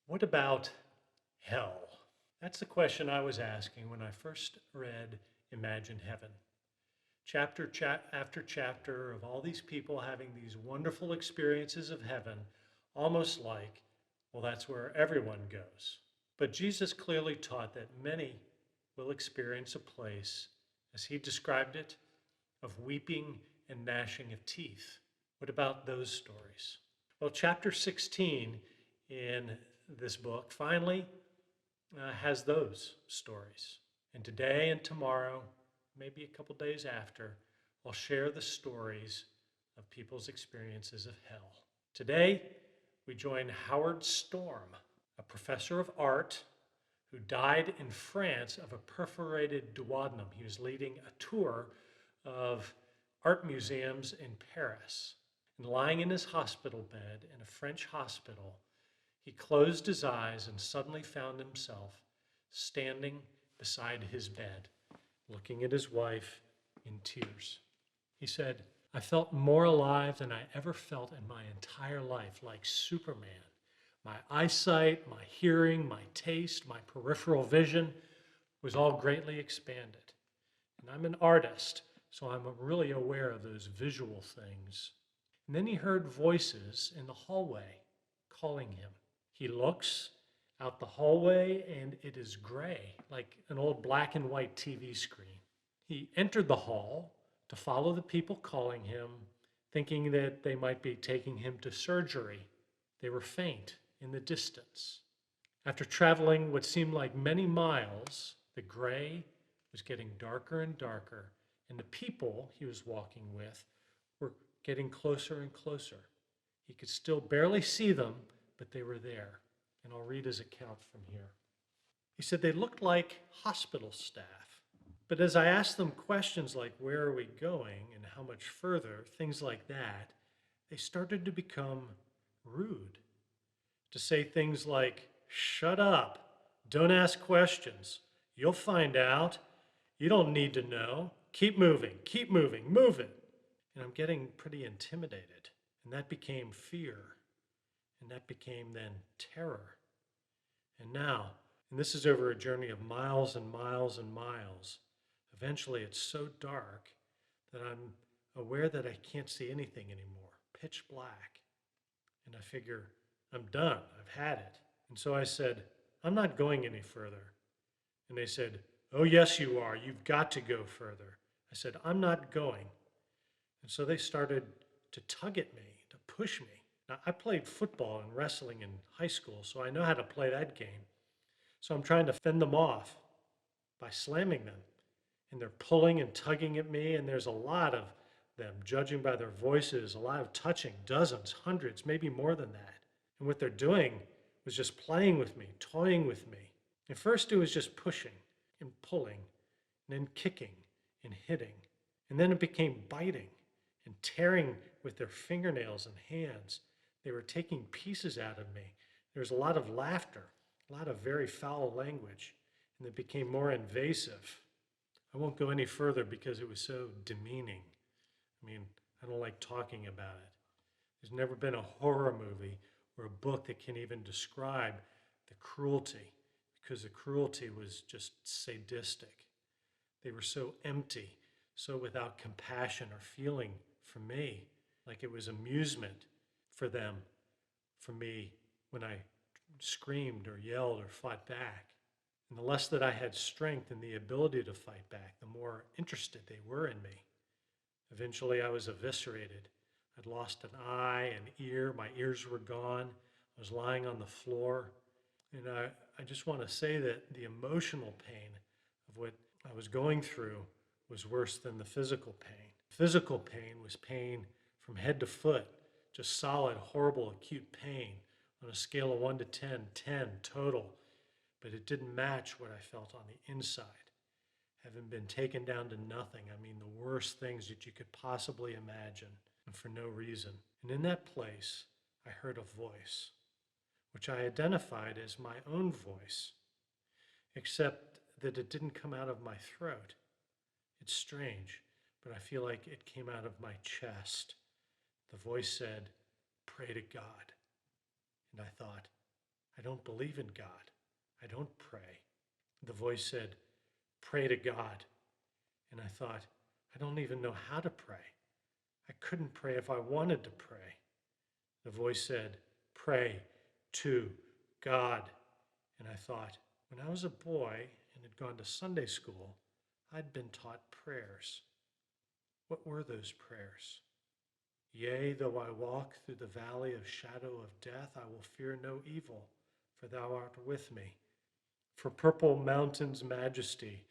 What about hell? That's the question I was asking when I first read Imagine Heaven. After chapter of all these people having these wonderful experiences of heaven, almost like, well, that's where everyone goes. But Jesus clearly taught that many will experience a place, as he described it, of weeping and gnashing of teeth. What about those stories? Well, chapter 16 in this book finally has those stories. And today and tomorrow, maybe a couple days after, I'll share the stories of people's experiences of hell. Today, we join Howard Storm, a professor of art who died in France of a perforated duodenum. He was leading a tour of art museums in Paris. And lying in his hospital bed in a French hospital, he closed his eyes and suddenly found himself standing beside his bed, looking at his wife in tears. He said, "I felt more alive than I ever felt in my entire life, like Superman. My eyesight, my hearing, my taste, my peripheral vision was all greatly expanded. And I'm an artist, so I'm really aware of those visual things." And then he heard voices in the hallway calling him. He looks out the hallway and it is gray, like an old black and white TV screen. He entered the hall to follow the people calling him, thinking that they might be taking him to surgery. They were faint in the distance. After traveling what seemed like many miles, the gray was getting darker and darker, and the people he was walking with were getting closer and closer. He could still barely see them, but they were there. And I'll read his account from here. He said they looked like hospital staff. But as I asked them questions like, where are we going and how much further, things like that, they started to become rude. To say things like, shut up, don't ask questions, you'll find out, you don't need to know, keep moving, move it. And I'm getting pretty intimidated. And that became fear. And that became then terror. And now, and this is over a journey of miles and miles and miles, eventually it's so dark that I'm aware that I can't see anything anymore, pitch black. And I figure, I'm done, I've had it. And so I said, I'm not going any further. And they said, oh yes you are, you've got to go further. I said, I'm not going. And so they started to tug at me, to push me. Now, I played football and wrestling in high school, so I know how to play that game. So I'm trying to fend them off by slamming them. And they're pulling and tugging at me, and there's a lot of them, judging by their voices, a lot of touching, dozens, hundreds, maybe more than that. And what they're doing was just playing with me, toying with me. At first, it was just pushing and pulling, and then kicking and hitting. And then it became biting and tearing with their fingernails and hands. They were taking pieces out of me. There was a lot of laughter, a lot of very foul language, and it became more invasive. I won't go any further because it was so demeaning. I mean, I don't like talking about it. There's never been a horror movie or a book that can even describe the cruelty, because the cruelty was just sadistic. They were so empty, so without compassion or feeling for me, like it was amusement for them, for me, when I screamed or yelled or fought back. And the less that I had strength and the ability to fight back, the more interested they were in me. Eventually, I was eviscerated. I'd lost an eye, an ear, my ears were gone. I was lying on the floor. And I just want to say that the emotional pain of what I was going through was worse than the physical pain. Physical pain was pain from head to foot, just solid, horrible, acute pain on a scale of 1 to 10, 10 total. But it didn't match what I felt on the inside. Having been taken down to nothing, I mean the worst things that you could possibly imagine, and for no reason. And in that place, I heard a voice, which I identified as my own voice, except that it didn't come out of my throat. It's strange, but I feel like it came out of my chest. The voice said, pray to God. And I thought, I don't believe in God. I don't pray. The voice said, pray to God. And I thought, I don't even know how to pray. I couldn't pray if I wanted to pray. The voice said, pray to God. And I thought, when I was a boy and had gone to Sunday school, I'd been taught prayers. What were those prayers? Yea, though I walk through the valley of shadow of death, I will fear no evil, for thou art with me. For purple mountains' majesty,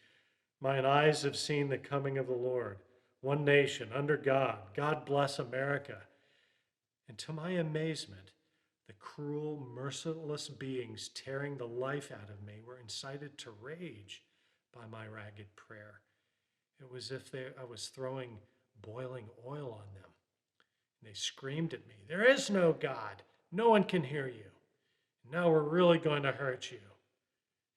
mine eyes have seen the coming of the Lord. One nation, under God. God bless America. And to my amazement, the cruel, merciless beings tearing the life out of me were incited to rage by my ragged prayer. It was as if I was throwing boiling oil on them. And they screamed at me, there is no God. No one can hear you. Now we're really going to hurt you.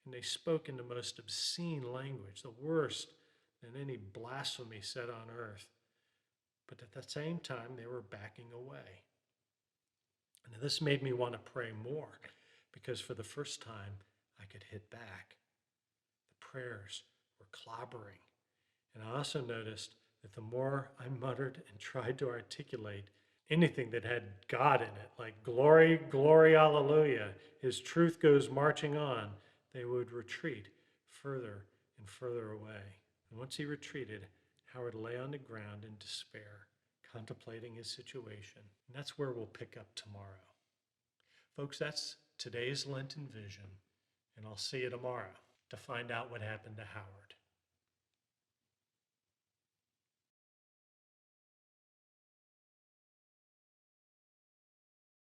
And they spoke in the most obscene language, the worst than any blasphemy said on earth. But at the same time, they were backing away. And this made me want to pray more, because for the first time, I could hit back. The prayers were clobbering. And I also noticed that the more I muttered and tried to articulate anything that had God in it, like glory, glory, hallelujah, his truth goes marching on, they would retreat further and further away. And once he retreated, Howard lay on the ground in despair, contemplating his situation. And that's where we'll pick up tomorrow. Folks, that's today's Lenten vision, and I'll see you tomorrow to find out what happened to Howard.